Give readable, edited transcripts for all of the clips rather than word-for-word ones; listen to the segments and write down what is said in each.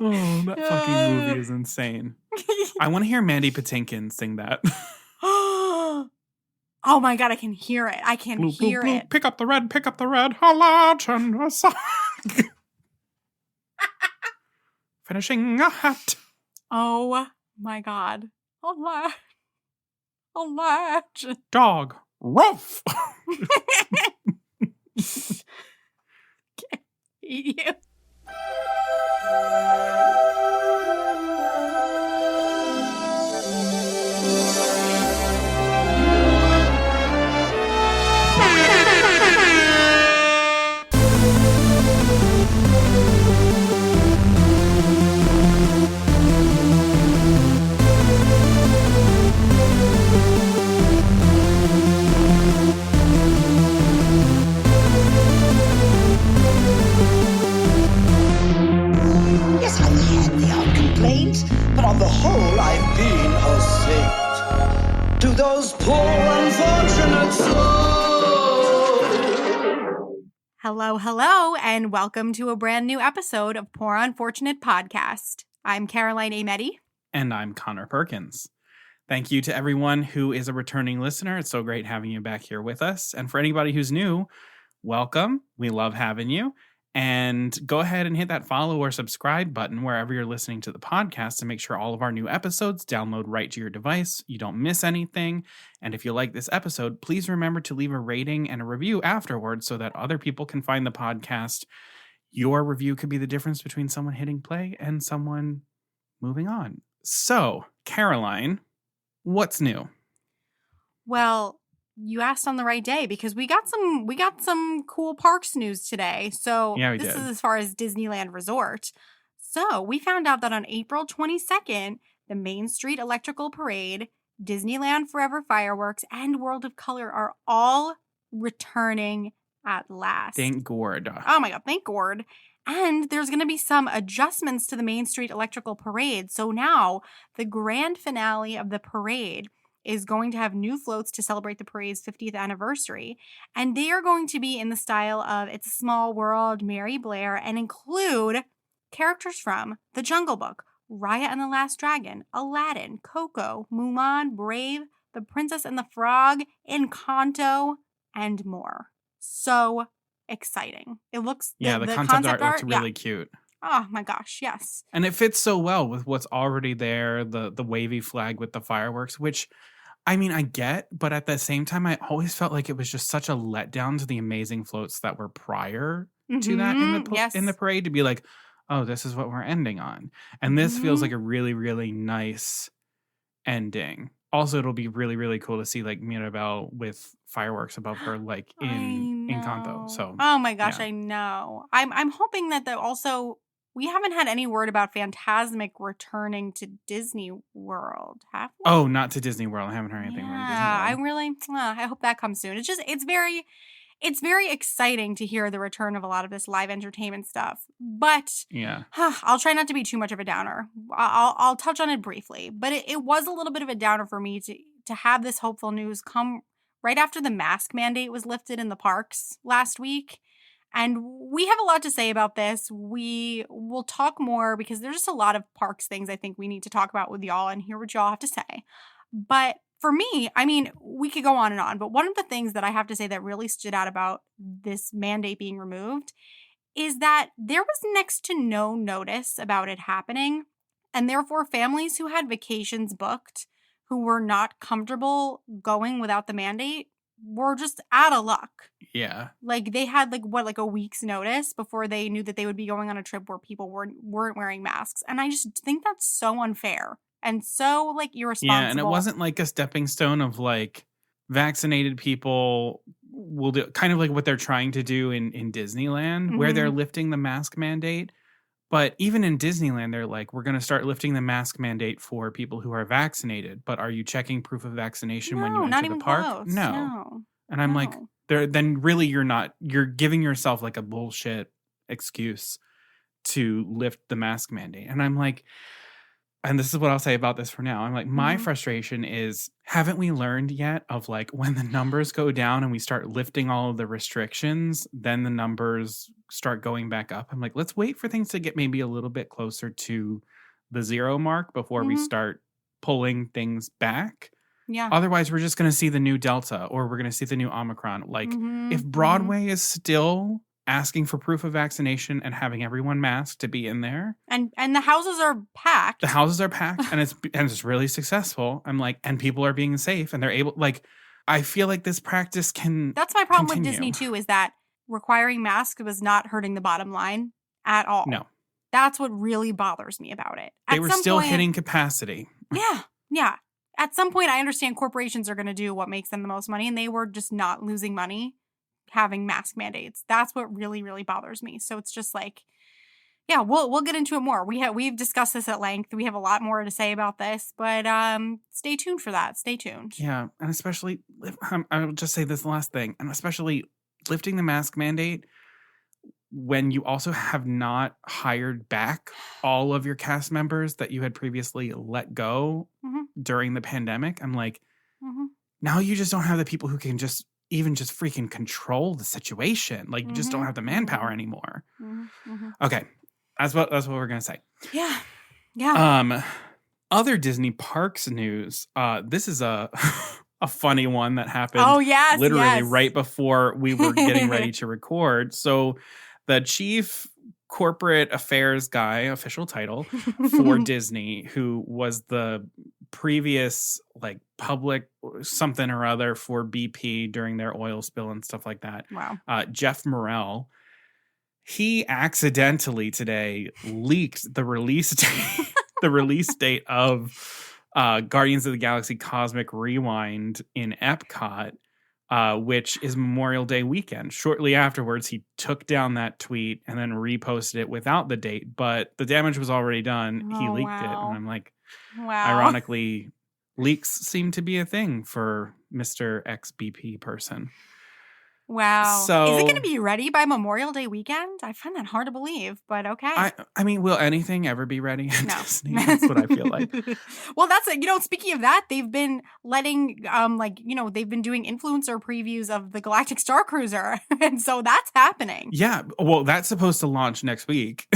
Oh, that fucking movie is insane. I want to hear Mandy Patinkin sing that. Oh my God, I can hear it. I can Bloop, hear bloop, bloop. it. Pick up the red, a large and a sock. Finishing a hat. Oh my God. A large. Dog. Ruff. Hate you. Yes, I've had the odd complaint, but on the whole, I've been a saint. To those poor unfortunate souls. Hello, and welcome to a brand new episode of Poor Unfortunate Podcast. I'm Caroline Ameti. And I'm Connor Perkins. Thank you to everyone who is a returning listener. It's so great having you back here with us. And for anybody who's new, welcome. We love having you. And go ahead and hit that follow or subscribe button wherever you're listening to the podcast to make sure all of our new episodes download right to your device. You don't miss anything. And if you like this episode, please remember to leave a rating and a review afterwards so that other people can find the podcast. Your review could be the difference between someone hitting play and someone moving on. So, Caroline, what's new? Well, you asked on the right day because we got some cool parks news today. So Yeah, we this did. is as far as Disneyland Resort. So we found out that on April 22nd, the Main Street Electrical Parade, Disneyland Forever Fireworks, and World of Color are all returning at last. Thank God. Oh my God, thank God. And there's going to be some adjustments to the Main Street Electrical Parade. So now the grand finale of the parade is going to have new floats to celebrate the parade's 50th anniversary. And they are going to be in the style of It's a Small World, Mary Blair, and include characters from The Jungle Book, Raya and the Last Dragon, Aladdin, Coco, Mulan, Brave, The Princess and the Frog, Encanto, and more. So exciting. It looks... The concept art looks really cute. Oh my gosh, yes. And it fits so well with what's already there, the wavy flag with the fireworks, which, I mean, I get, but at the same time, I always felt like it was just such a letdown to the amazing floats that were prior to that in the parade to be like, oh, this is what we're ending on. And this feels like a really, really nice ending. Also, it'll be really, really cool to see like Mirabelle with fireworks above her, like in Encanto. So, oh my gosh, yeah. I know. I'm hoping that also we haven't had any word about Fantasmic returning to Disney World, have we? Oh, not to Disney World. I haven't heard anything from Disney World. I hope that comes soon. It's very exciting to hear the return of a lot of this live entertainment stuff. But yeah, I'll try not to be too much of a downer. I'll touch on it briefly, but it was a little bit of a downer for me to have this hopeful news come right after the mask mandate was lifted in the parks last week. And we have a lot to say about this. We will talk more because there's just a lot of parks things I think we need to talk about with y'all and hear what y'all have to say. But for me, I mean, we could go on and on, but one of the things that I have to say that really stood out about this mandate being removed is that there was next to no notice about it happening. And therefore, families who had vacations booked who were not comfortable going without the mandate were just out of luck. Yeah. Like they had like a week's notice before they knew that they would be going on a trip where people weren't wearing masks. And I just think that's so unfair and so like irresponsible. Yeah, and it wasn't like a stepping stone of like vaccinated people will do kind of like what they're trying to do in Disneyland where they're lifting the mask mandate. But even in Disneyland, they're like, we're going to start lifting the mask mandate for people who are vaccinated. But are you checking proof of vaccination when you enter the park? Close. No. And I'm like, then really you're not. You're giving yourself like a bullshit excuse to lift the mask mandate. And I'm like, and this is what I'll say about this for now. I'm like, my Mhm. frustration is, haven't we learned yet of like when the numbers go down and we start lifting all of the restrictions, then the numbers start going back up? I'm like, let's wait for things to get maybe a little bit closer to the 0 mark before we Mhm. start pulling things back. Yeah. Otherwise, we're just going to see the new Delta or we're going to see the new Omicron. Like, Mhm, if mhm. Broadway is still asking for proof of vaccination and having everyone masked to be in there, And the houses are packed. the houses are packed and it's really successful. I'm like, and people are being safe and they're able, like, I feel like this practice can That's my problem with continue. Disney too, is that requiring masks was not hurting the bottom line at all. No, That's what really bothers me about it. they At were some still point- hitting capacity. Yeah, yeah. At some point, I understand corporations are going to do what makes them the most money, and they were just not losing money having mask mandates. That's what really, really bothers me. So it's just like, yeah, we'll get into it more. We've discussed this at length. We have a lot more to say about this, but stay tuned for that. Stay tuned. Yeah, and especially, I'll just say this last thing, and especially lifting the mask mandate when you also have not hired back all of your cast members that you had previously let go Mhm. during the pandemic. I'm like, Mhm. now you just don't have the people who can just freaking control the situation. Like, you just don't Mhm, have the manpower mhm. anymore. Mhm, mhm. Okay, that's what we're gonna say. Yeah, yeah. Other Disney parks news. This is a a funny one that happened. Oh, yes, literally yes. right before we were getting ready to record. So the chief corporate affairs guy, official title for Disney, who was the previous like public something or other for BP during their oil spill and stuff like that. Wow. Jeff Morrell, he accidentally today leaked the release date, the release date of Guardians of the Galaxy Cosmic Rewind in Epcot, which is Memorial Day weekend. Shortly afterwards, he took down that tweet and then reposted it without the date, but the damage was already done. He Oh, leaked it, wow. and I'm like, Wow. ironically, leaks seem to be a thing for Mr. XBP person. Wow. So, is it going to be ready by Memorial Day weekend? I find that hard to believe, but okay. I mean, will anything ever be ready at No. Disney? That's what I feel like. Well, that's it. Speaking of that, they've been letting, they've been doing influencer previews of the Galactic Star Cruiser. And so that's happening. Yeah. Well, that's supposed to launch next week.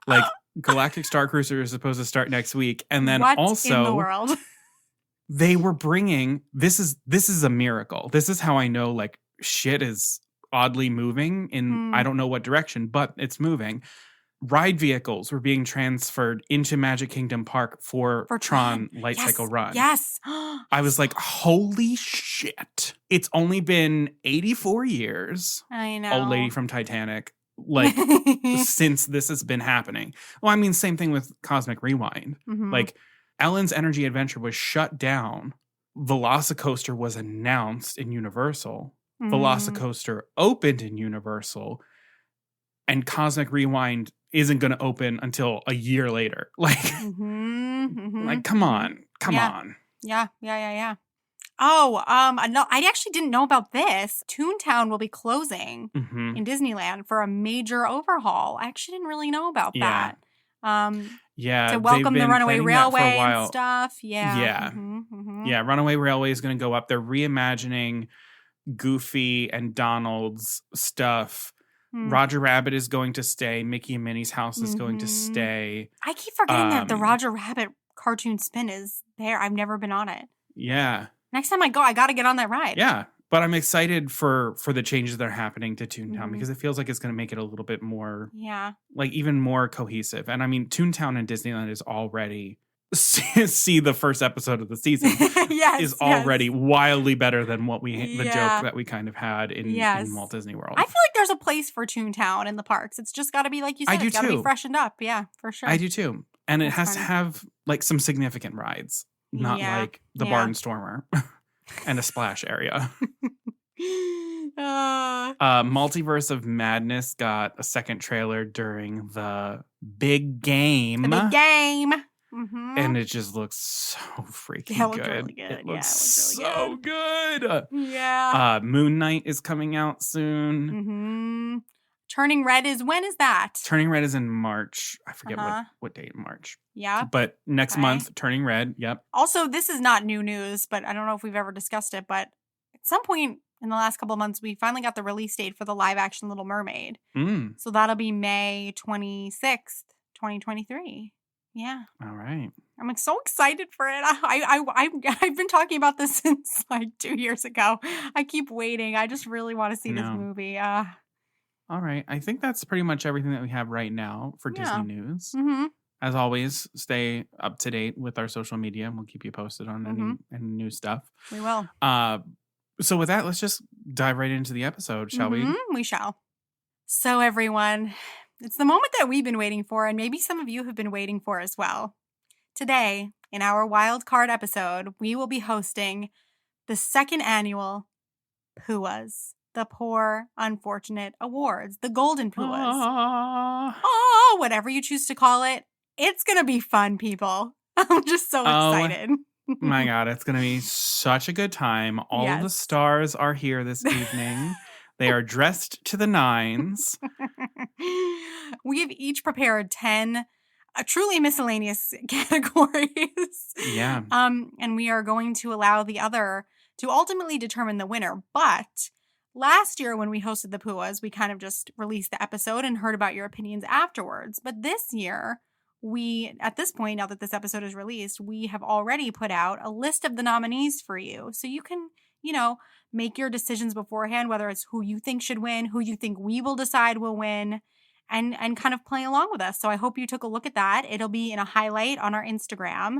Like, Galactic Star Cruiser is supposed to start next week. And then what also in the world? They were bringing, this is a miracle. This is how I know like shit is oddly moving in I don't know what direction, but it's moving. Ride vehicles were being transferred into Magic Kingdom Park for Tron Light Cycle Run. Yes. I was like, holy shit. It's only been 84 years. I know. Old lady from Titanic. Like, since this has been happening. Well, I mean, same thing with Cosmic Rewind. Mhm. Like, Ellen's Energy Adventure was shut down. Velocicoaster was announced in Universal. Velocicoaster opened in Universal. And Cosmic Rewind isn't going to open until a year later. Like, like, come on. Come on. Yeah. Oh, no, I actually didn't know about this. Toontown will be closing in Disneyland for a major overhaul. I actually didn't really know about that. Yeah. To welcome the Runaway Railway for a while. and stuff. Yeah. Yeah. Yeah. Runaway Railway is going to go up. They're reimagining Goofy and Donald's stuff. Roger Rabbit is going to stay. Mickey and Minnie's house is going to stay. I keep forgetting that the Roger Rabbit cartoon spin is there. I've never been on it. Yeah. Next time I go, I got to get on that ride. Yeah. But I'm excited for the changes that are happening to Toontown because it feels like it's going to make it a little bit more, like even more cohesive. And I mean, Toontown and Disneyland is already, see the first episode of the season, is already wildly better than what the joke that we kind of had in Walt Disney World. I feel like there's a place for Toontown in the parks. It's just got to be, like you said, it's got to be freshened up. Yeah, for sure. I do too. And it has to have like some significant rides, not like the Barnstormer and a splash area. Multiverse of Madness got a second trailer during the big game. The big game. And it just looks so freaking good. Really good. It looks really so good. Yeah. Moon Knight is coming out soon. Turning Red is, when is that? Turning Red is in March. I forget what date in March. Yeah. But next month, Turning Red. Yep. Also, this is not new news, but I don't know if we've ever discussed it, but at some point in the last couple of months, we finally got the release date for the live action Little Mermaid. So that'll be May 26th, 2023. Yeah. All right. I'm so excited for it. I've been talking about this since like 2 years ago. I keep waiting. I just really want to see this movie. All right. I think that's pretty much everything that we have right now for Disney news. As always, stay up to date with our social media and we'll keep you posted on any new stuff. We will. So with that, let's just dive right into the episode, shall we? We shall. So everyone, it's the moment that we've been waiting for, and maybe some of you have been waiting for as well. Today, in our wild card episode, we will be hosting the second annual PUAs, the Poor Unfortunate Awards, the Golden Puas. Oh, whatever you choose to call it. It's going to be fun, people. I'm just so excited. My God, it's going to be such a good time. All of the stars are here this evening. They are dressed to the nines. We have each prepared 10 truly miscellaneous categories. Yeah. And we are going to allow the other to ultimately determine the winner. But last year when we hosted the PUAs, we kind of just released the episode and heard about your opinions afterwards. But this year, at this point, now that this episode is released, we have already put out a list of the nominees for you. So you can, make your decisions beforehand, whether it's who you think should win, who you think we will decide will win, and kind of play along with us. So I hope you took a look at that. It'll be in a highlight on our Instagram.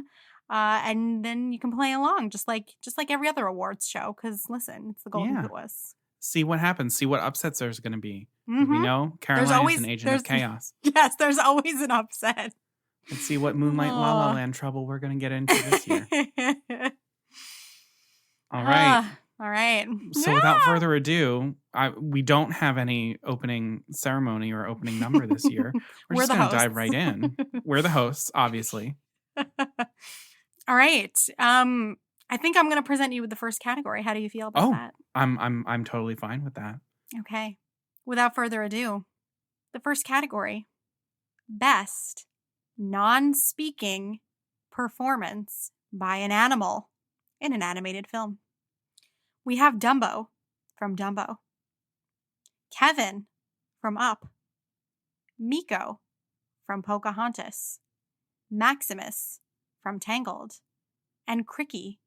And then you can play along just like every other awards show. Because listen, it's the Golden Puas. See what happens. See what upsets there's going to be. We know Caroline is an agent of chaos. Yes, there's always an upset. Let's see what Moonlight La La Land trouble we're going to get into this year. All right. All right. So without further ado, we don't have any opening ceremony or opening number this year. We're just going to dive right in. We're the hosts, obviously. All right. I think I'm going to present you with the first category. How do you feel about that? I'm totally fine with that. Okay. Without further ado, the first category: Best Non-Speaking Performance by an Animal in an Animated Film. We have Dumbo from Dumbo, Kevin from Up, Miko from Pocahontas, Maximus from Tangled, and Cricky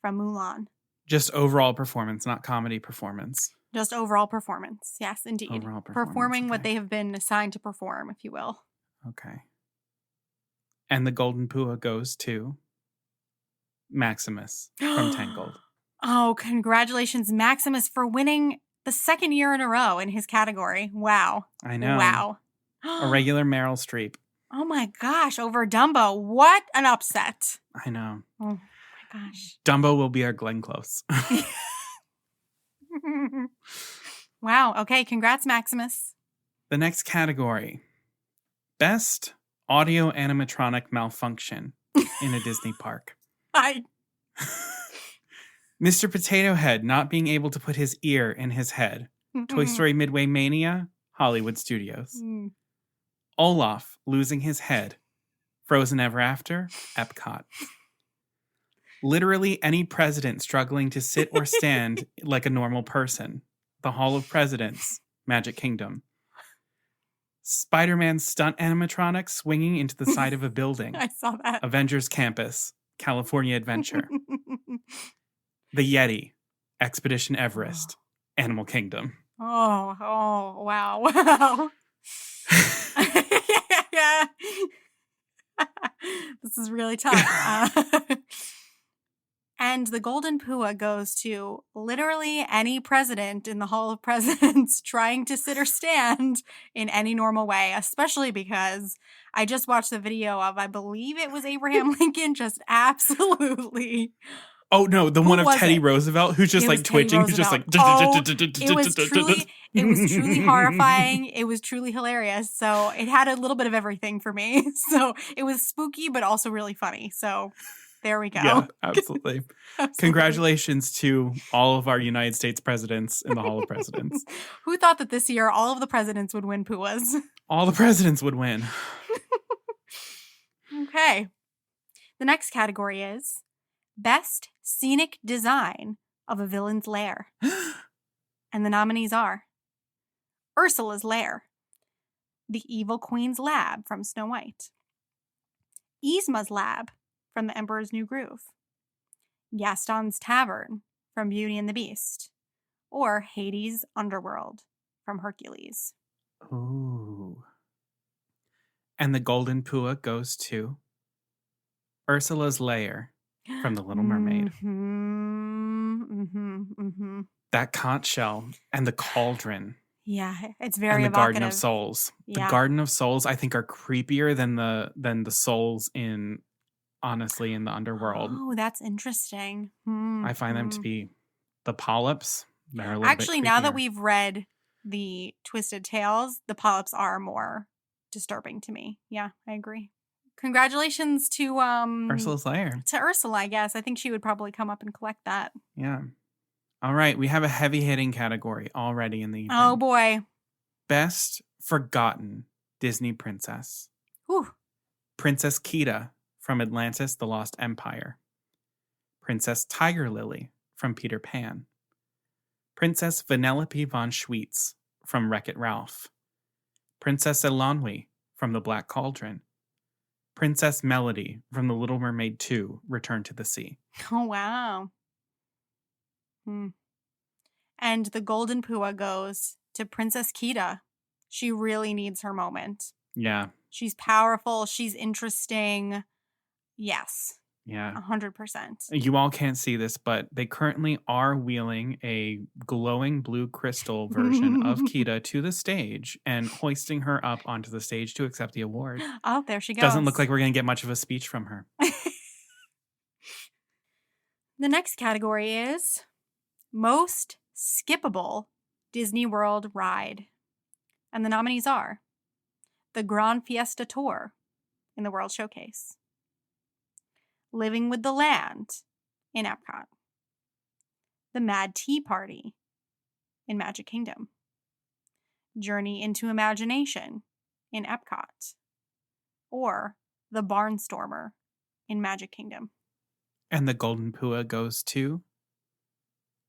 from Mulan. Just overall performance, not comedy performance. Just overall performance. Yes, indeed. Overall performance, performing what they have been assigned to perform, if you will. Okay. And the Golden Pua goes to Maximus from Tangled. Oh, congratulations, Maximus, for winning the second year in a row in his category. Wow. I know. Wow. A regular Meryl Streep. Oh my gosh, over Dumbo. What an upset. I know. Oh my gosh. Dumbo will be our Glenn Close. Wow. Okay, congrats, Maximus. The next category: Best Audio Animatronic Malfunction in a Disney Park. Mr. Potato Head not being able to put his ear in his head. Toy Story Midway Mania, Hollywood Studios. Olaf losing his head. Frozen Ever After, Epcot. Literally any president struggling to sit or stand like a normal person. The Hall of Presidents, Magic Kingdom. Spider-Man stunt animatronic swinging into the side of a building. I saw that. Avengers Campus, California Adventure. The Yeti, Expedition Everest, Animal Kingdom. Oh, wow. Wow. Yeah. This is really tough. And the Golden Pua goes to literally any president in the Hall of Presidents trying to sit or stand in any normal way, especially because I just watched the video of, I believe it was Abraham Lincoln, just absolutely. Oh, no, the one of Teddy Roosevelt who's just like twitching. He's just like. It was truly horrifying. It was truly hilarious. So it had a little bit of everything for me. So it was spooky, but also really funny. So There we go. Yeah, absolutely. Congratulations to all of our United States presidents in the Hall of Presidents. Who thought that this year all of the presidents would win PUAs? All the presidents would win. Okay. The next category is Best Scenic Design of a Villain's Lair. And the nominees are Ursula's Lair, the Evil Queen's Lab from Snow White, Yzma's Lab from The Emperor's New Groove, Gaston's Tavern from Beauty and the Beast, or Hades' Underworld from Hercules. Ooh. And the Golden Pua goes to Ursula's Lair from The Little Mermaid. That conch shell and the cauldron. Yeah, it's very and the evocative. Garden of Souls. Yeah. The Garden of Souls, I think, are creepier than the souls in the underworld. Oh, that's interesting. I find them to be the polyps. They're a little Actually, bit now that creepier. we've read the Twisted Tales, the polyps are more disturbing to me. Yeah, I agree. Congratulations to Ursula's Lair. To Ursula, I guess. I think she would probably come up and collect that. Yeah. All right, we have a heavy-hitting category already in the evening. Oh, boy. Best Forgotten Disney Princess. Whew. Princess Kida from Atlantis, The Lost Empire. Princess Tiger Lily from Peter Pan. Princess Vanellope von Schweetz from Wreck-It Ralph. Princess Elanwi from The Black Cauldron. Princess Melody from The Little Mermaid 2, Return to the Sea. Oh, wow. And the Golden Pua goes to Princess Kida. She really needs her moment. Yeah. She's powerful. She's interesting. Yes. Yeah. 100%. You all can't see this, but they currently are wheeling a glowing blue crystal version of Kida to the stage and hoisting her up onto the stage to accept the award. Oh, there she goes. Doesn't look like we're going to get much of a speech from her. The next category is Most Skippable Disney World Ride. And the nominees are the Grand Fiesta Tour in the World Showcase, Living with the Land in Epcot, the Mad Tea Party in Magic Kingdom, Journey into Imagination in Epcot, or the Barnstormer in Magic Kingdom. And the Golden Pua goes to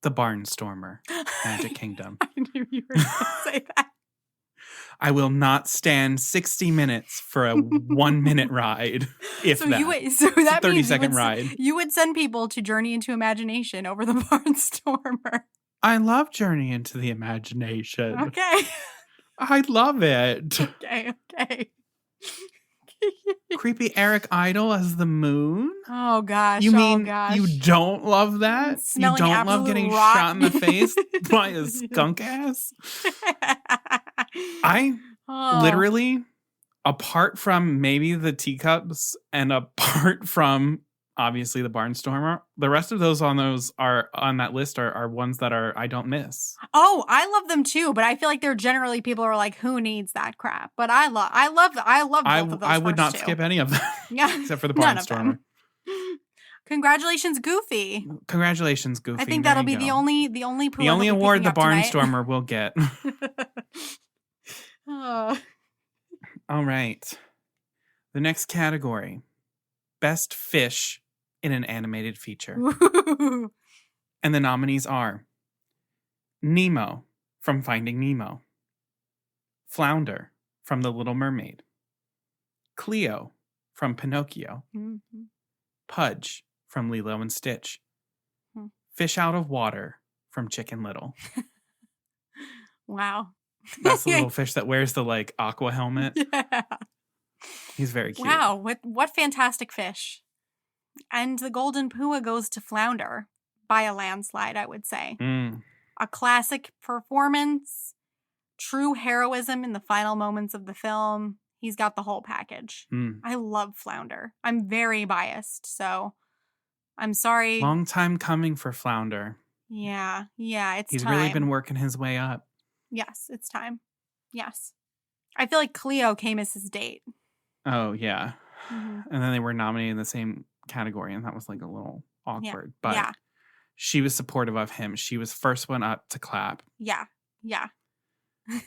the Barnstormer, Magic Kingdom. I knew you were going to say that. I will not stand 60 minutes for a 1 minute ride. If So that. so that it's a 30-second means you would, ride. You would send people to Journey into Imagination over the Barnstormer. I love Journey into the Imagination. Okay. I love it. Okay. Creepy Eric Idle as the moon? Oh gosh. You mean gosh. you don't love that? Smelling You don't love absolute getting rot. shot in the face by a skunk ass? I literally, apart from maybe the teacups and apart from obviously the Barnstormer, the rest of those on that list are ones that I don't miss. Oh, I love them too, but I feel like they're generally people are like, who needs that crap? But I love both of those. I would not two. skip any of them. Yeah. Except for the None of them. Barnstormer. Congratulations, Goofy. Congratulations, Goofy. I think There that'll you be go. the only The only award the Barnstormer will get. Oh. All right. The next category. Best Fish in an Animated Feature. Ooh. And the nominees are Nemo from Finding Nemo, Flounder from The Little Mermaid, Cleo from Pinocchio, Mhm. Pudge from Lilo and Stitch, Fish Out of Water from Chicken Little. Wow. That's the little fish that wears the aqua helmet. Yeah. He's very cute. Wow, what fantastic fish. And the Golden Pua goes to Flounder by a landslide, I would say. A classic performance, true heroism in the final moments of the film. He's got the whole package. I love Flounder. I'm very biased, so I'm sorry. Long time coming for Flounder. Yeah, it's He's time. really been working his way up. Yes, it's time. Yes. I feel like Cleo came as his date. Oh, yeah. Mhm. And then they were nominated in the same category, and that was like a little awkward. Yeah. But she was supportive of him. She was first one up to clap. Yeah. Yeah.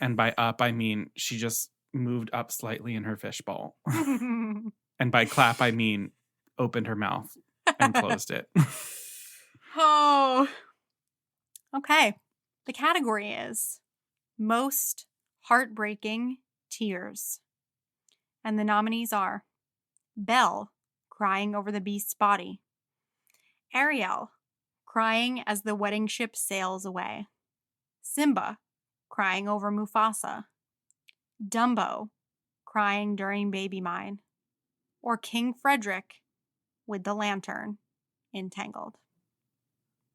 And by up, I mean she just moved up slightly in her fishbowl. And by clap, I mean opened her mouth and closed it. Oh. Okay. The category is most heartbreaking tears. And the nominees are Belle, crying over the beast's body. Ariel, crying as the wedding ship sails away. Simba, crying over Mufasa. Dumbo, crying during Baby Mine. Or King Frederick with the lantern in Tangled.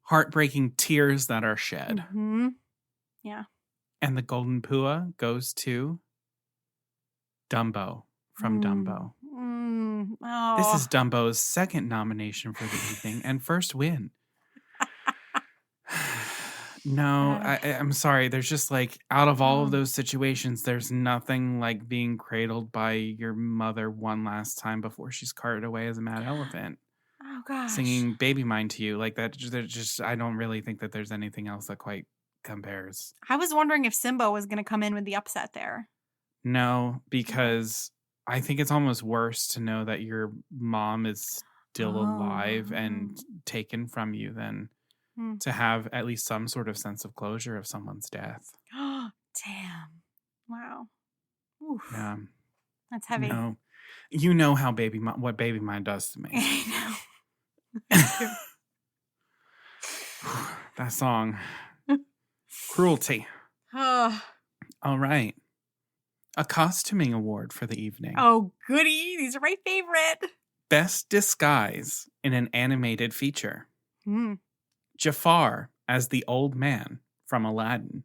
Heartbreaking tears that are shed. Mm-hmm. Yeah. And the Golden Pua goes to Dumbo from Dumbo. Oh. This is Dumbo's second nomination for the evening and first win. No, I'm sorry. There's just like, out of all of those situations, there's nothing like being cradled by your mother one last time before she's carted away as a mad elephant. Oh, gosh. Singing Baby Mine to you. Like that, I don't really think that there's anything else that quite compares. I was wondering if Simba was going to come in with the upset there. No, because I think it's almost worse to know that your mom is still alive and taken from you than to have at least some sort of sense of closure of someone's death. Damn. Wow. Oof. Yeah. That's heavy. No. You know how what Baby Mine does to me. I know. That song. Cruelty. All right. A costuming award for the evening. Oh, goody. These are my favorite. Best disguise in an animated feature. Jafar as the old man from Aladdin.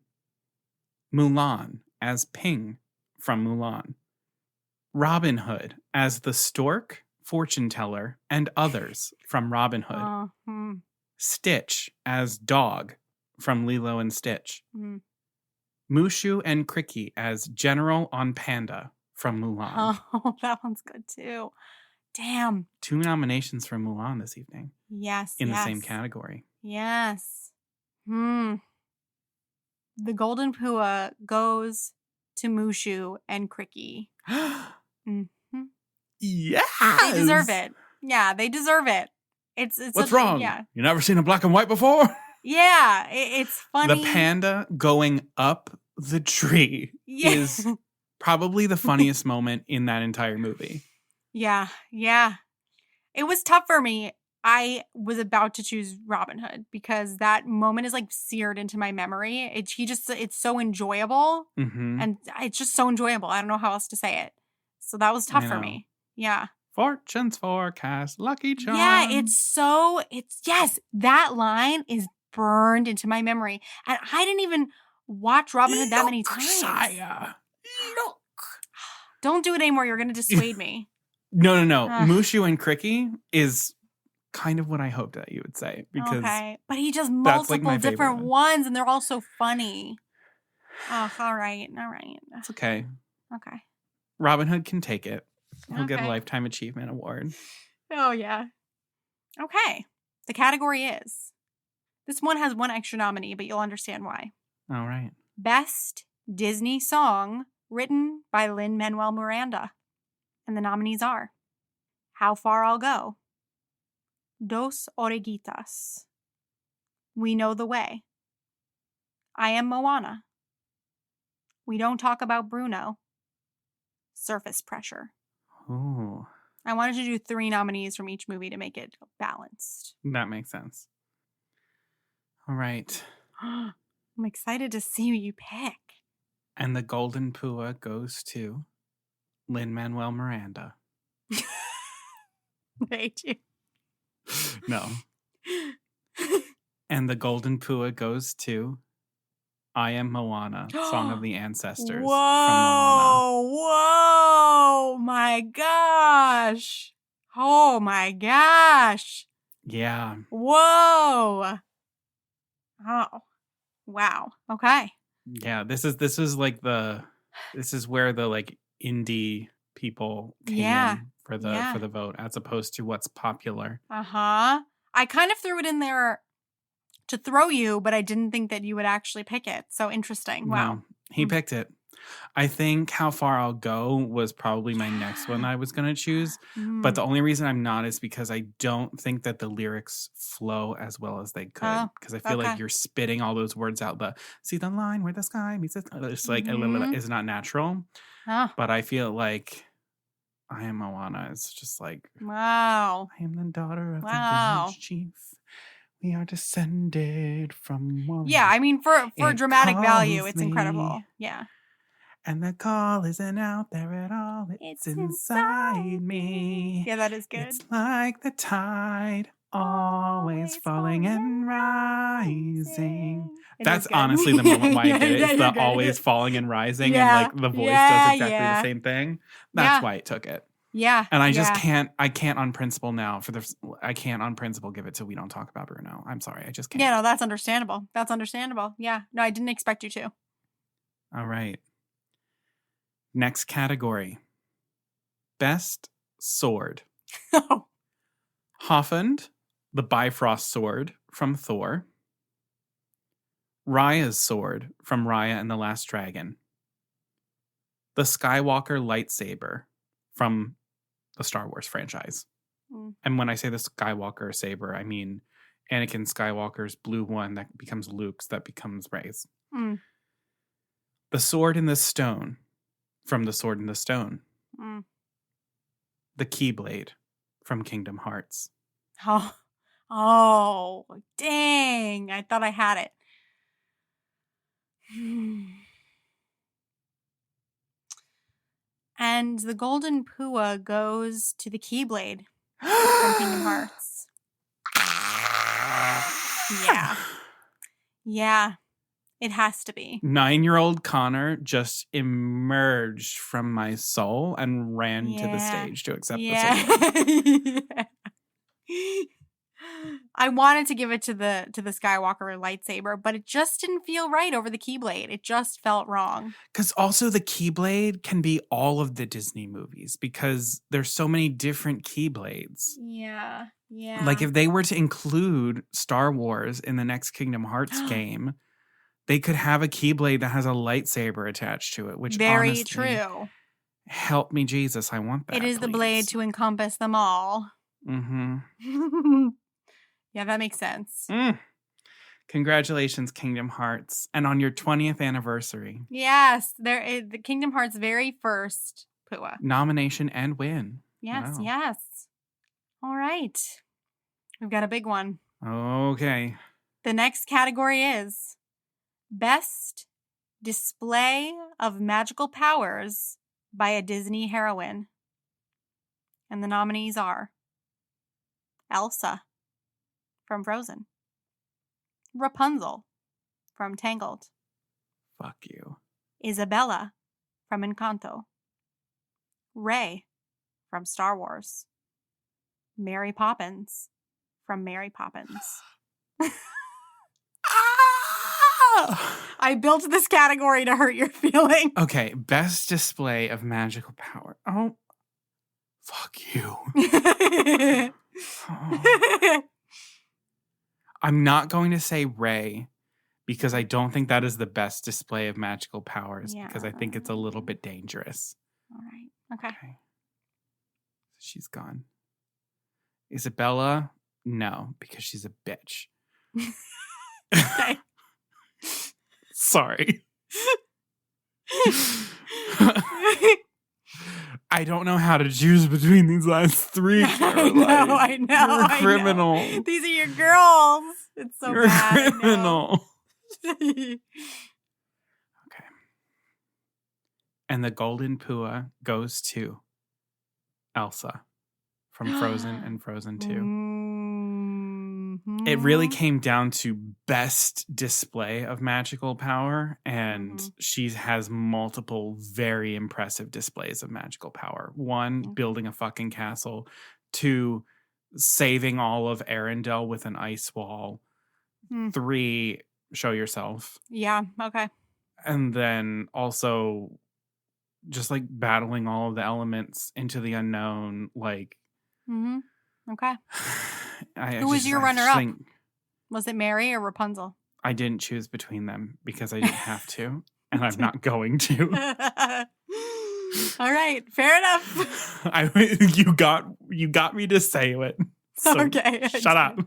Mulan as Ping from Mulan. Robin Hood as the stork, fortune teller, and others from Robin Hood. Stitch as Dog from Lilo and Stitch. Mushu and Cricky as General on Panda from Mulan. Oh, that one's good too. Damn. 2 nominations for Mulan this evening. Yes. In the same category. Yes. The Golden Pua goes to Mushu and Cricky. Yes! They deserve it. Yeah, they deserve it. It's What's wrong? Yeah. You never seen a black and white before? Yeah, it's funny. The panda going up the tree is probably the funniest moment in that entire movie. Yeah. It was tough for me. I was about to choose Robin Hood because that moment is like seared into my memory. It's so enjoyable. And it's just so enjoyable. I don't know how else to say it. So that was tough for me. Yeah. Fortune's forecast, lucky charm. Yeah, yes, that line is burned into my memory. And I didn't even watch Robin Hood that many times. Sire. Look. Don't do it anymore. You're going to dissuade me. No. Mushu and Cricky is kind of what I hoped that you would say. Because but he does multiple different one. ones and they're all so funny. Oh, all right. It's okay. Okay. Robin Hood can take it. He'll get a Lifetime Achievement Award. Oh, yeah. Okay. The category is, this one has one extra nominee, but you'll understand why. All right. Best Disney Song written by Lin-Manuel Miranda. And the nominees are How Far I'll Go, Dos Oreguitas, We Know the Way, I Am Moana, We Don't Talk About Bruno, Surface Pressure. Ooh. I wanted to do 3 nominees from each movie to make it balanced. That makes sense. All right. I'm excited to see who you pick. And the Golden Pua goes to Lin-Manuel Miranda. Hate you. No. And the Golden Pua goes to I Am Moana, Song of the Ancestors. Whoa, my gosh. Oh my gosh. Yeah. Whoa. Oh. Wow. Okay. Yeah, this is where the like indie people came Yeah. in for the vote as opposed to what's popular. Uh-huh. I kind of threw it in there to throw you, but I didn't think that you would actually pick it. So interesting. Wow. No, he picked it. I think How Far I'll Go was probably my next one I was going to choose. But the only reason I'm not is because I don't think that the lyrics flow as well as they could. Because I feel like you're spitting all those words out. See the line where the sky meets the... It's like, it's not natural. But I feel like I Am Moana. It's just like... Wow. I am the daughter of the village chief. We are descended from one. Yeah, I mean, for dramatic value, it's incredible. Yeah. And the call isn't out there at all. It's inside me. Yeah, that is good. It's like the tide, always falling and rising. That's honestly the moment why I did it. It's the always falling and rising. And like the voice does exactly the same thing. That's why it took it. Yeah. And I just can't on principle now I can't on principle give it to We Don't Talk About Bruno. I'm sorry. I just can't. Yeah, no, that's understandable. That's understandable. Yeah. No, I didn't expect you to. All right. Next category. Best sword. Hoffund, the Bifrost sword from Thor. Raya's sword from Raya and the Last Dragon. The Skywalker lightsaber from the Star Wars franchise. And when I say the Skywalker saber, I mean Anakin Skywalker's blue one that becomes Luke's, that becomes Rey's. The Sword in the Stone from The Sword in the Stone. The Keyblade from Kingdom Hearts. Oh, dang. I thought I had it. And the Golden Pua goes to the Keyblade from Kingdom Hearts. Yeah. Yeah. It has to be. 9-year-old Connor just emerged from my soul and ran to the stage to accept the sword. I wanted to give it to the Skywalker lightsaber, but it just didn't feel right over the Keyblade. It just felt wrong. Because also the Keyblade can be all of the Disney movies because there's so many different Keyblades. Yeah. Yeah. Like if they were to include Star Wars in the next Kingdom Hearts game, they could have a Keyblade that has a lightsaber attached to it, which very honestly, true. Help me, Jesus. I want that. It is the blade to encompass them all. Mm-hmm. Yeah, that makes sense. Congratulations, Kingdom Hearts. And on your 20th anniversary. Yes, there is the Kingdom Hearts' very first Pua. Nomination and win. Yes, wow. Yes. All right. We've got a big one. Okay. The next category is Best Display of Magical Powers by a Disney Heroine. And the nominees are Elsa from Frozen, Rapunzel from Tangled, Fuck you, Isabella from Encanto, Rey from Star Wars, Mary Poppins from Mary Poppins. I built this category to hurt your feelings. Okay, best display of magical power. Oh, fuck you. Oh. I'm not going to say Rey because I don't think that is the best display of magical powers because I think it's a little bit dangerous. All right. Okay. She's gone. Isabella, no, because she's a bitch. Okay. Sorry. I don't know how to choose between these last three. I know. You're a criminal. Know. These are your girls. It's so You're bad. a criminal. Okay. And the Golden Pua goes to Elsa from Frozen and Frozen 2. Mm-hmm. It really came down to best display of magical power, and she has multiple very impressive displays of magical power. 1, building a fucking castle. 2, saving all of Arendelle with an ice wall. 3, show yourself. Yeah, okay. And then also just like battling all of the elements into the unknown. Like, Mm-hmm. Okay. Who was your runner-up? Was it Mary or Rapunzel? I didn't choose between them because I didn't have to, and I'm not going to. All right, fair enough. You got me to say it. So okay. Shut up.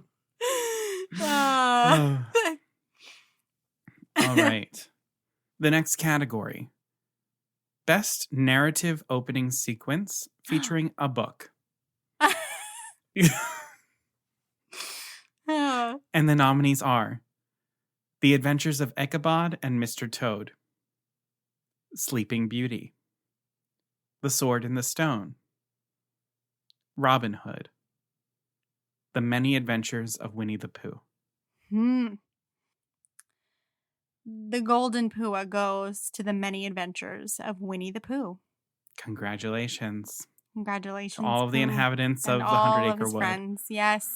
All right. The next category. Best narrative opening sequence featuring a book. And the nominees are The Adventures of Ichabod and Mr. Toad, Sleeping Beauty, The Sword in the Stone, Robin Hood, The Many Adventures of Winnie the Pooh. The Golden Pua goes to The Many Adventures of Winnie the Pooh. Congratulations. Congratulations. To all of the inhabitants of the 100-acre wood. Friends. Yes.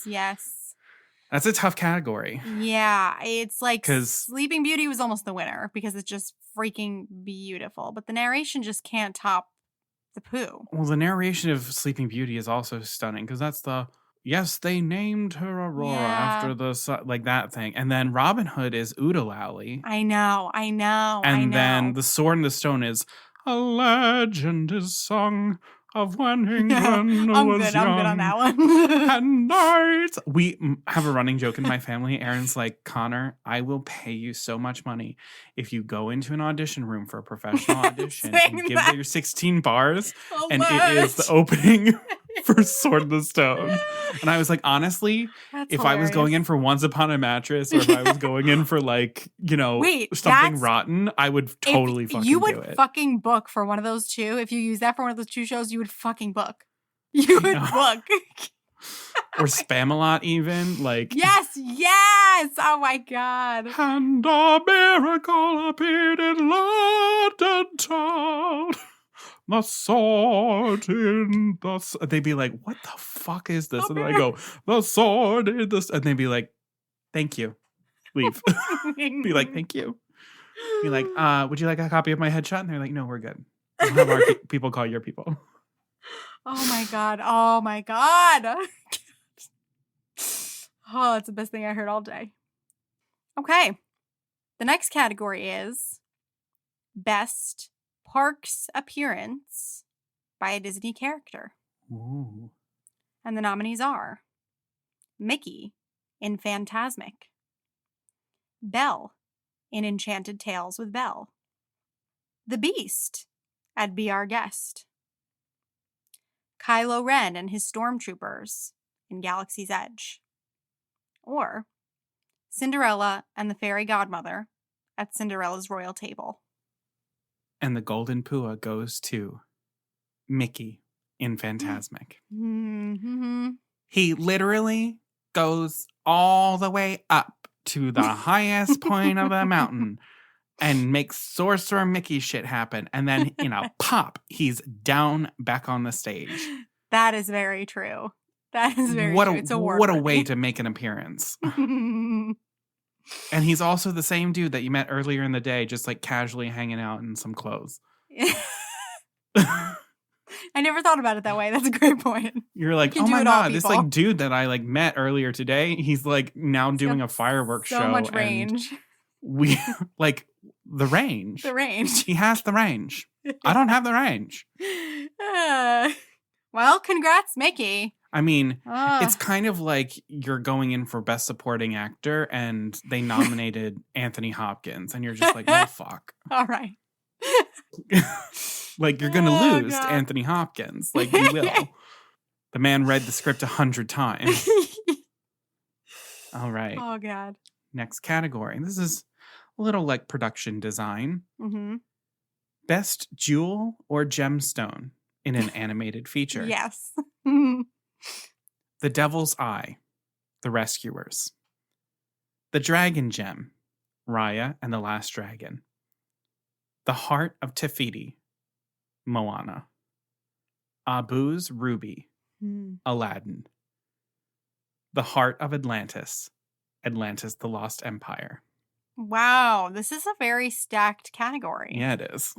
That's a tough category. Yeah, it's like Sleeping Beauty was almost the winner because it's just freaking beautiful. But the narration just can't top the Pooh. Well, the narration of Sleeping Beauty is also stunning because that's yes, they named her Aurora after the sun, like that thing. And then Robin Hood is Oodalally. I know. And then The Sword in the Stone is a legend is sung of when England was young. I'm good on that one. And nights. We have a running joke in my family. Aaron's like, Connor, I will pay you so much money if you go into an audition room for a professional audition and give your 16 bars. And it is the opening for Sword in the Stone. And I was like, honestly, That's if hilarious. I was going in for Once Upon a Mattress or if I was going in for like, something rotten, I would totally fucking do it. You would fucking book for one of those two. If you use that for one of those two shows, you would fucking book. You would book. Or Spamalot even. Like Yes. Oh my God. And a miracle appeared in London town. The sword in the... They'd be like, what the fuck is this? And then I go, the sword in the... And they'd be like, thank you. Leave. Be like, thank you. Be like, would you like a copy of my headshot? And they're like, no, we're good. We'll have our people call your people. Oh my God. Oh, it's the best thing I heard all day. Okay. The next category is Best Parks Appearance by a Disney character. Ooh. And the nominees are Mickey in Fantasmic, Belle in Enchanted Tales with Belle, the Beast at Be Our Guest, Kylo Ren and his stormtroopers in Galaxy's Edge, or Cinderella and the Fairy Godmother at Cinderella's Royal Table. And the Golden Pua goes to Mickey in Fantasmic. Mm-hmm. He literally goes all the way up to the highest point of the mountain and makes Sorcerer Mickey shit happen. And then, pop, he's down back on the stage. That is very true. That is very true. It's a what a way to make an appearance. And he's also the same dude that you met earlier in the day, just like casually hanging out in some clothes. I never thought about it that way. That's a great point. You're like, oh my God, this like dude that I like met earlier today, he's like now doing a fireworks show. So much range. We like the range. The range. He has the range. I don't have the range. Well, congrats, Mickey. I mean, it's kind of like you're going in for Best Supporting Actor and they nominated Anthony Hopkins and you're just like, oh, fuck. All right. Like, you're going to lose to Anthony Hopkins. Like, you will. The man read the script 100 times. All right. Oh, God. Next category. This is a little like production design. Mm-hmm. Best jewel or gemstone in an animated feature. Yes. The Devil's Eye, The Rescuers. The Dragon Gem, Raya and the Last Dragon. The Heart of Te Fiti, Moana. Abu's Ruby, Aladdin. The Heart of Atlantis, Atlantis the Lost Empire. Wow, this is a very stacked category. Yeah, it is.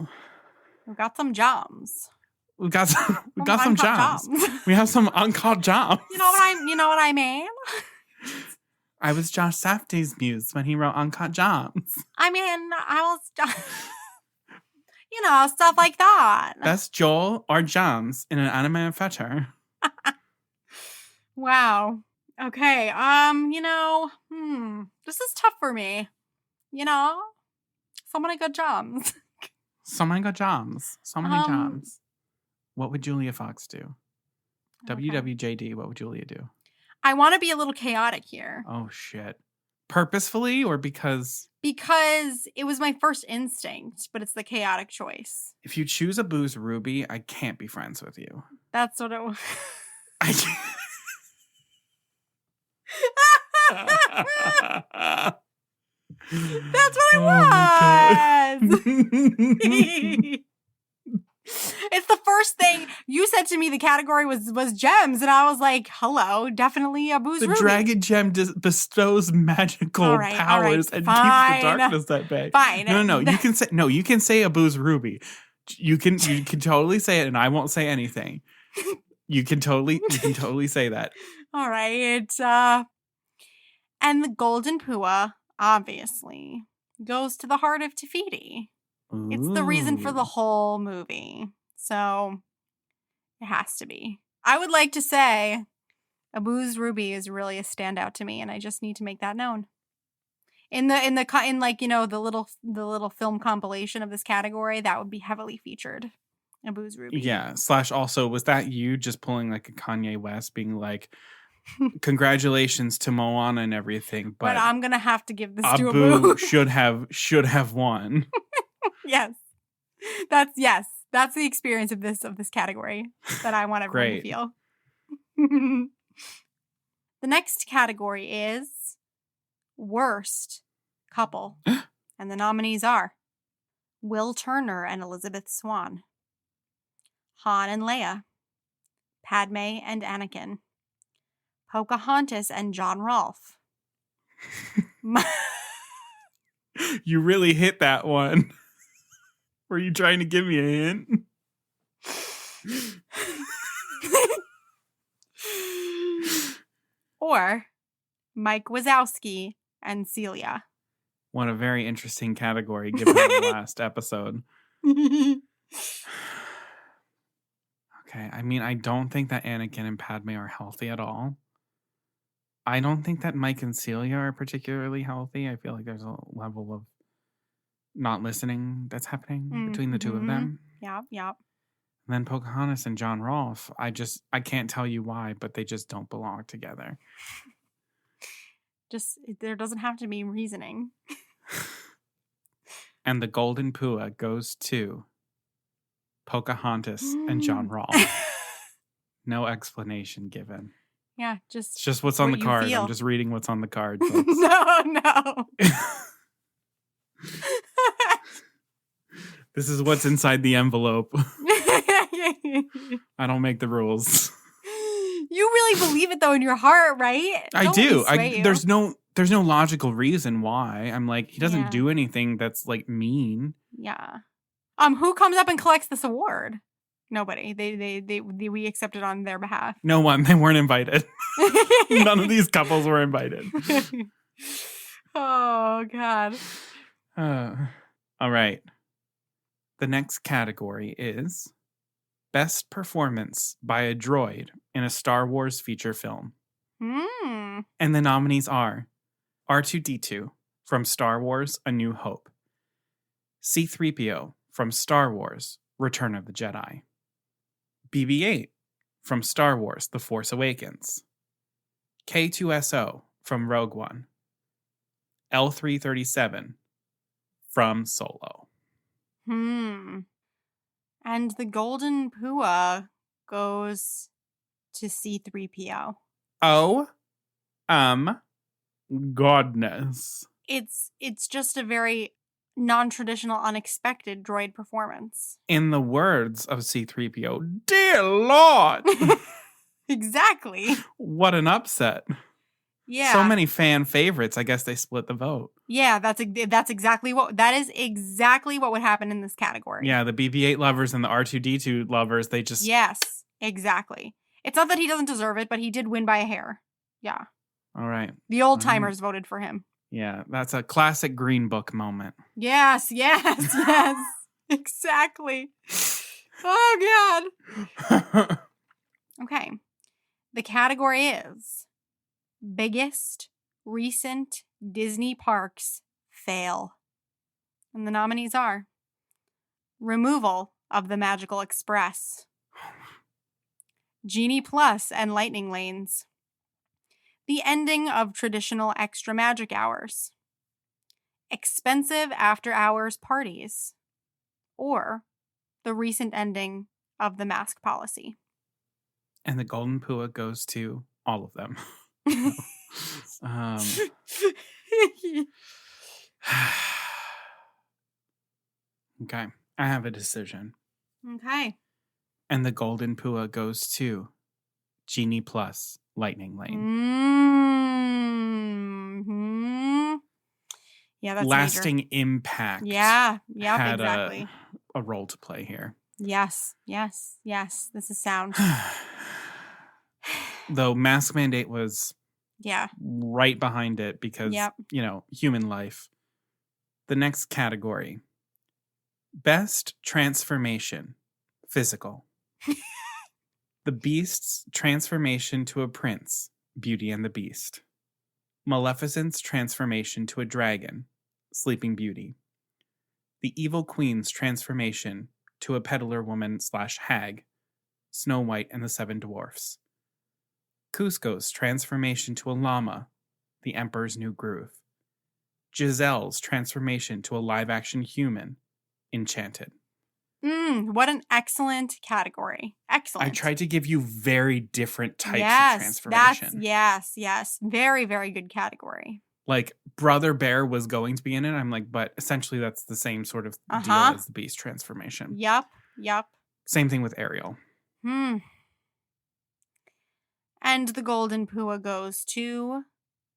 We've got some jams. We got some uncut jams. jams. We have some uncut jams. You know what I mean? I was Josh Safdie's muse when he wrote Uncut Jams. I mean, I was, stuff like that. That's Joel or Jams in an animated feature. Wow. Okay. This is tough for me. So many good jams. So many good jams. So many jams. What would Julia Fox do? Okay. WWJD, what would Julia do? I want to be a little chaotic here. Oh, shit. Purposefully or because? Because it was my first instinct, but it's the chaotic choice. If you choose a booze Ruby, I can't be friends with you. That's what it was. I can't. That's what it was. It's the first thing you said to me. The category was gems, and I was like, "Hello, definitely a booze." The Ruby. dragon gem bestows magical powers and keeps the darkness at bay. Fine. No. You can say a booze Ruby. You can totally say it, and I won't say anything. You can totally say that. All right. And the Golden Pua obviously goes to the heart of Tafiti. It's the reason for the whole movie. So it has to be. I would like to say a booze Ruby is really a standout to me, and I just need to make that known. In the little film compilation of this category, that would be heavily featured. A booze Ruby. Yeah. / also, was that you just pulling like a Kanye West being like, congratulations to Moana and everything, but I'm gonna have to give this to Abu should have won. Yes. That's the experience of this category that I want everyone to feel. The next category is worst couple. And the nominees are Will Turner and Elizabeth Swann, Han and Leia, Padme and Anakin, Pocahontas and John Rolfe. You really hit that one. Were you trying to give me a hint? Or Mike Wazowski and Celia. What a very interesting category given the last episode. Okay, I mean, I don't think that Anakin and Padme are healthy at all. I don't think that Mike and Celia are particularly healthy. I feel like there's a level of not listening that's happening between the two of them. Yep. And then Pocahontas and John Rolfe, I can't tell you why, but they just don't belong together. There doesn't have to be reasoning. And the Golden Pua goes to Pocahontas and John Rolfe. No explanation given. Yeah, it's just what's on the card. I'm just reading what's on the card. No. This is what's inside the envelope. I don't make the rules. You really believe it though in your heart, right? I do. There's no logical reason why. I'm like, he doesn't do anything that's like mean. Yeah. Who comes up and collects this award? Nobody. We accepted on their behalf. No one. They weren't invited. None of these couples were invited. Oh God. All right. The next category is Best Performance by a Droid in a Star Wars feature film. And the nominees are R2-D2 from Star Wars A New Hope, C-3PO from Star Wars Return of the Jedi, BB-8 from Star Wars The Force Awakens, K2SO from Rogue One, L337 from Solo. And the Golden Pua goes to C-3PO. Oh, godness. It's just a very non-traditional, unexpected droid performance. In the words of C-3PO, dear Lord! Exactly. What an upset. Yeah. So many fan favorites. I guess they split the vote. Yeah, that is exactly what would happen in this category. Yeah, the BB-8 lovers and the R2-D2 lovers, they just... Yes, exactly. It's not that he doesn't deserve it, but he did win by a hair. Yeah. All right. The old timers voted for him. Yeah, that's a classic Green Book moment. Yes. Exactly. Oh, God. Okay. The category is biggest recent Disney parks fail. And the nominees are removal of the Magical Express, Genie Plus and Lightning Lanes, the ending of traditional extra magic hours, expensive after-hours parties, or the recent ending of the mask policy. And the Golden Pua goes to all of them. Okay, I have a decision. Okay. And the Golden Pua goes to Genie Plus Lightning Lane. Mm-hmm. Yeah, that's lasting major. Impact. Yeah, had exactly. A role to play here. Yes. This is sound. Though mask mandate was Yeah. right behind it because, human life. The next category. Best transformation. Physical. The Beast's transformation to a prince. Beauty and the Beast. Maleficent's transformation to a dragon. Sleeping Beauty. The Evil Queen's transformation to a peddler woman / hag. Snow White and the Seven Dwarfs. Cusco's transformation to a llama. The Emperor's New Groove. Giselle's transformation to a live-action human. Enchanted. What an excellent category. Excellent. I tried to give you very different types of transformation. Yes. Very, very good category. Like, Brother Bear was going to be in it. I'm like, but essentially that's the same sort of deal as the Beast transformation. Yep. Same thing with Ariel. And the Golden Pua goes to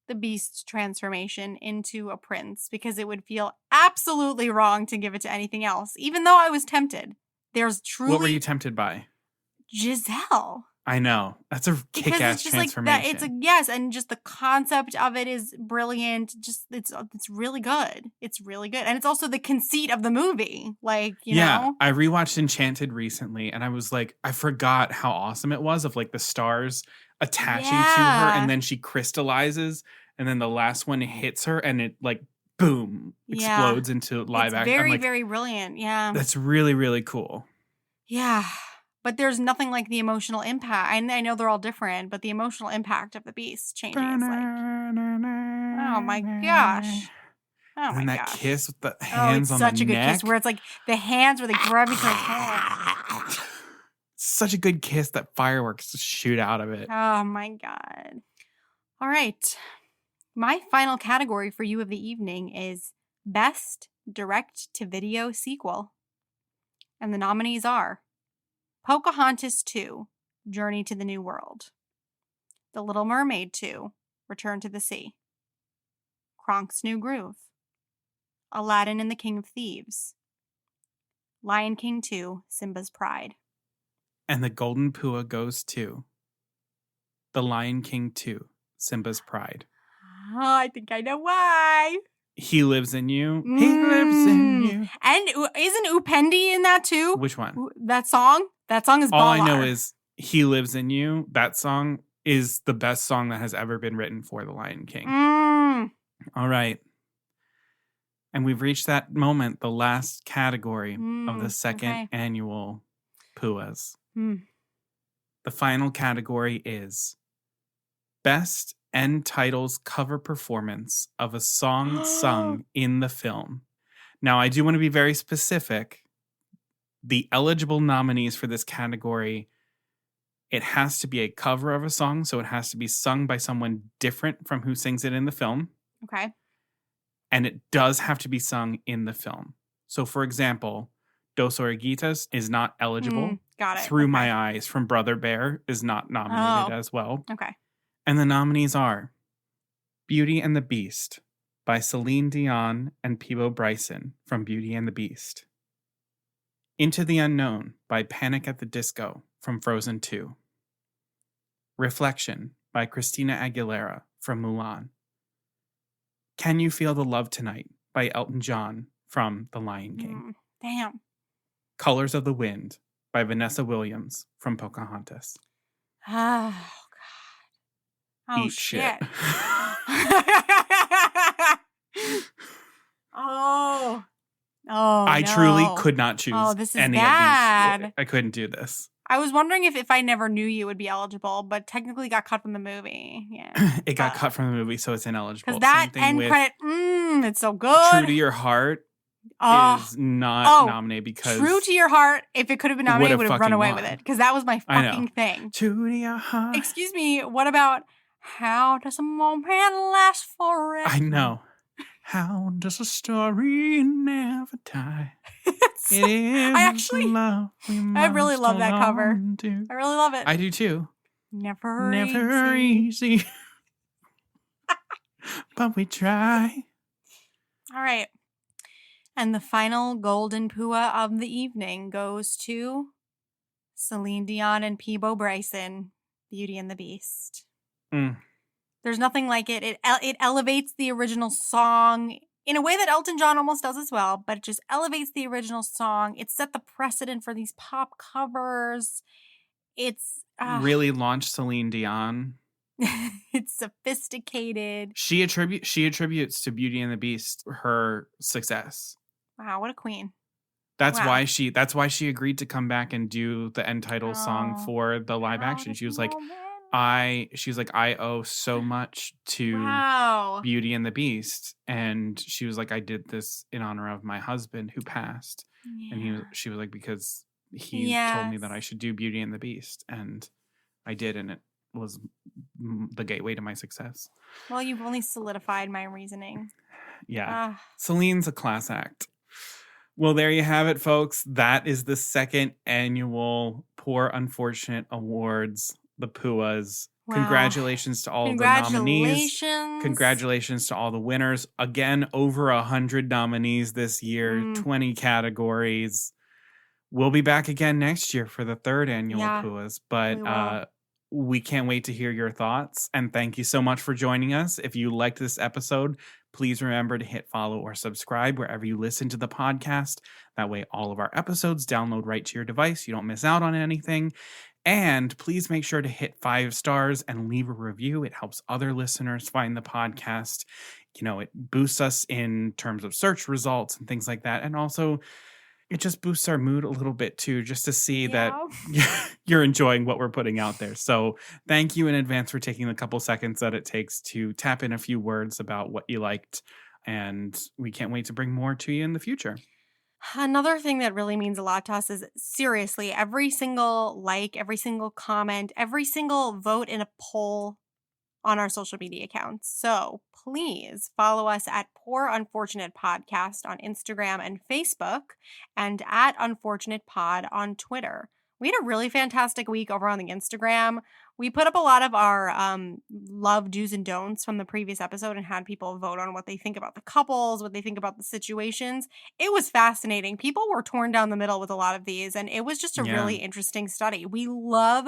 the Beast's transformation into a prince because it would feel absolutely wrong to give it to anything else, even though I was tempted. There's truly... What were you tempted by? Giselle. I know. That's a kick-ass transformation. Yes, and just the concept of it is brilliant. Just it's really good. It's really good. And it's also the conceit of the movie. Like, you know? I rewatched Enchanted recently and I was like, I forgot how awesome it was of like the stars attaching to her and then she crystallizes and then the last one hits her and it like boom explodes into live action. Very, very brilliant. Yeah. That's really, really cool. Yeah. But there's nothing like the emotional impact. I know they're all different, but the emotional impact of the Beast changing is like, oh my gosh. Oh my gosh. And that kiss with the hands on the neck. It's such a good kiss where it's like the hands where they grab each other's head. Such a good kiss that fireworks shoot out of it. Oh my God. All right. My final category for you of the evening is Best Direct-to-Video Sequel. And the nominees are Pocahontas 2, Journey to the New World. The Little Mermaid 2, Return to the Sea. Kronk's New Groove. Aladdin and the King of Thieves. Lion King 2, Simba's Pride. And the Golden Pua goes to The Lion King 2, Simba's Pride. Oh, I think I know why. He Lives in You. He lives in you. And isn't Upendi in that too? Which one? That song? That song is baller. All I know is He Lives in You. That song is the best song that has ever been written for The Lion King. All right. And we've reached that moment, the last category of the second annual PUAs. The final category is Best End Titles Cover Performance of a Song Sung in the Film. Now, I do want to be very specific. The eligible nominees for this category, it has to be a cover of a song, so it has to be sung by someone different from who sings it in the film. Okay. And it does have to be sung in the film. So, for example, Dos Oruguitas is not eligible. Got it. Through My Eyes from Brother Bear is not nominated as well. Okay. And the nominees are Beauty and the Beast by Celine Dion and Peebo Bryson from Beauty and the Beast. Into the Unknown by Panic at the Disco from Frozen 2. Reflection by Christina Aguilera from Mulan. Can You Feel the Love Tonight by Elton John from The Lion King. Damn. Colors of the Wind by Vanessa Williams from Pocahontas. Oh, God. Oh, Eat shit. Oh, I truly could not choose this is any bad. of these. I couldn't do this. I was wondering if I Never Knew You would be eligible, but technically got cut from the movie. Yeah, It got cut from the movie, so it's ineligible. Because that end credit, it's so good. True to Your Heart is not nominated because True to Your Heart, if it could have been nominated, would have run away with it. Because that was my fucking thing. True to Your Heart. Excuse me, what about How Does a Moment Last Forever? I know. How does a story never die? I really love that cover. I really love it. I do too. Never easy. But we try. All right. And the final Golden Pua of the evening goes to Celine Dion and Peebo Bryson, Beauty and the Beast. There's nothing like it. It elevates the original song in a way that Elton John almost does as well, but it just elevates the original song. It set the precedent for these pop covers. It's really launched Celine Dion. It's sophisticated. She attributes to Beauty and the Beast her success. Wow, what a queen. That's why she agreed to come back and do the end title song for the live action. She was like, I owe so much to Beauty and the Beast. And she was like, I did this in honor of my husband who passed. Yeah. And she was like, because he told me that I should do Beauty and the Beast. And I did, and it was the gateway to my success. Well, you've only solidified my reasoning. Yeah. Celine's a class act. Well, there you have it, folks. That is the second annual Poor Unfortunate Awards, the PUAs. Wow. Congratulations to all the nominees. Congratulations to all the winners. Again, over 100 nominees this year, 20 categories. We'll be back again next year for the third annual PUAs, but we can't wait to hear your thoughts. And thank you so much for joining us. If you liked this episode, please remember to hit follow or subscribe wherever you listen to the podcast. That way, all of our episodes download right to your device. You don't miss out on anything. And please make sure to hit 5 stars and leave a review. It helps other listeners find the podcast. You know, it boosts us in terms of search results and things like that. And also, it just boosts our mood a little bit too, just to see that you're enjoying what we're putting out there. So thank you in advance for taking the couple seconds that it takes to tap in a few words about what you liked. And we can't wait to bring more to you in the future. Another thing that really means a lot to us is, seriously, every single like, every single comment, every single vote in a poll on our social media accounts. So please follow us at Poor Unfortunate Podcast on Instagram and Facebook, and at Unfortunate Pod on Twitter. We had a really fantastic week over on the Instagram. We put up a lot of our love do's and don'ts from the previous episode and had people vote on what they think about the couples, what they think about the situations. It was fascinating. People were torn down the middle with a lot of these, and it was just a really interesting study. We love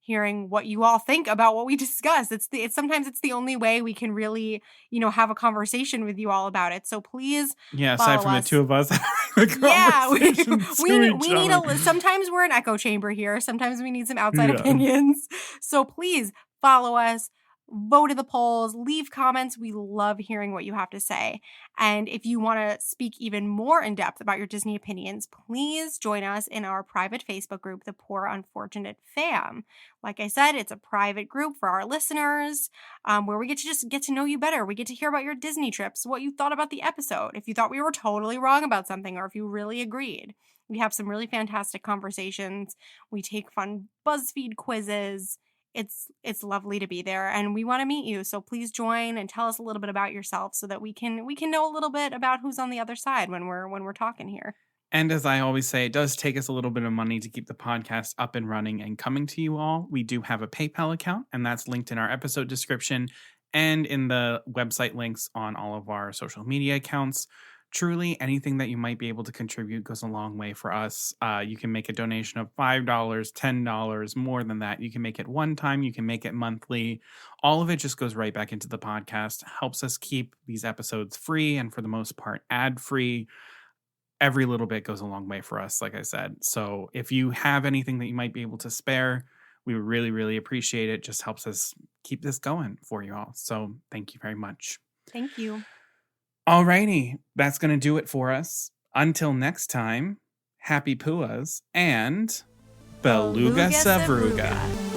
hearing what you all think about what we discuss. Sometimes it's the only way we can really, have a conversation with you all about it. So please, aside from us. The two of us, we need sometimes we're an echo chamber here. Sometimes we need some outside opinions. So please follow us. Vote in the polls, leave comments. We love hearing what you have to say. And if you want to speak even more in depth about your Disney opinions, please join us in our private Facebook group, the Poor Unfortunate Fam. Like I said, it's a private group for our listeners where we get to just get to know you better. We get to hear about your Disney trips, what you thought about the episode, if you thought we were totally wrong about something, or if you really agreed. We have some really fantastic conversations. We take fun BuzzFeed quizzes. It's lovely to be there, and we want to meet you. So please join and tell us a little bit about yourself so that we can know a little bit about who's on the other side when we're talking here. And as I always say, it does take us a little bit of money to keep the podcast up and running and coming to you all. We do have a PayPal account, and that's linked in our episode description. and in the website links on all of our social media accounts. Truly, anything that you might be able to contribute goes a long way for us. You can make a donation of $5, $10, more than that. You can make it one time. You can make it monthly. All of it just goes right back into the podcast, helps us keep these episodes free and for the most part ad-free. Every little bit goes a long way for us, like I said. So if you have anything that you might be able to spare, we would really, really appreciate it. Just helps us keep this going for you all. So thank you very much. Thank you. Alrighty, that's going to do it for us. Until next time, happy puas and Beluga Savruga.